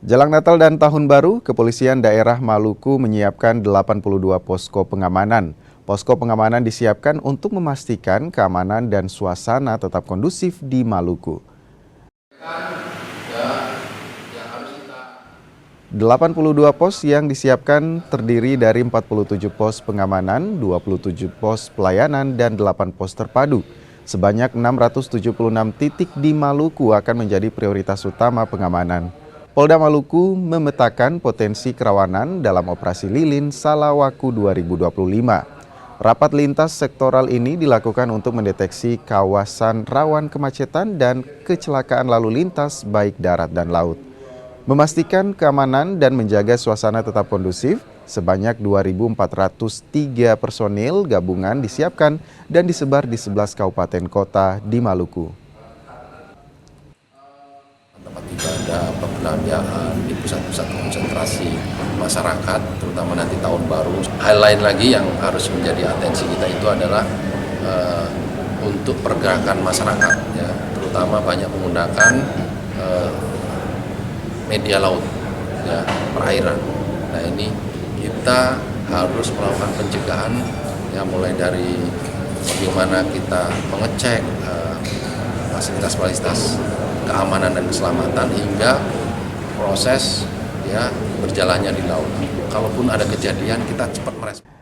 Jelang Natal dan Tahun Baru, Kepolisian Daerah Maluku menyiapkan 82 posko pengamanan. Posko pengamanan disiapkan untuk memastikan keamanan dan suasana tetap kondusif di Maluku. 82 pos yang disiapkan terdiri dari 47 pos pengamanan, 27 pos pelayanan, dan 8 pos terpadu. Sebanyak 676 titik di Maluku akan menjadi prioritas utama pengamanan. Polda Maluku memetakan potensi kerawanan dalam operasi Lilin Salawaku 2025. Rapat lintas sektoral ini dilakukan untuk mendeteksi kawasan rawan kemacetan dan kecelakaan lalu lintas baik darat dan laut. Memastikan keamanan dan menjaga suasana tetap kondusif, sebanyak 2.403 personil gabungan disiapkan dan disebar di 11 kabupaten kota di Maluku. Tempat ibadah, perbelanjaan, di pusat-pusat konsentrasi masyarakat, terutama nanti tahun baru. Hal lain lagi yang harus menjadi atensi kita itu adalah untuk pergerakan masyarakat, ya, terutama banyak menggunakan media laut, ya, perairan. Nah, ini kita harus melakukan pencegahan, ya, mulai dari bagaimana kita mengecek fasilitas-fasilitas keamanan dan keselamatan hingga proses, ya, berjalannya di laut. Kalaupun ada kejadian, kita cepat merespon.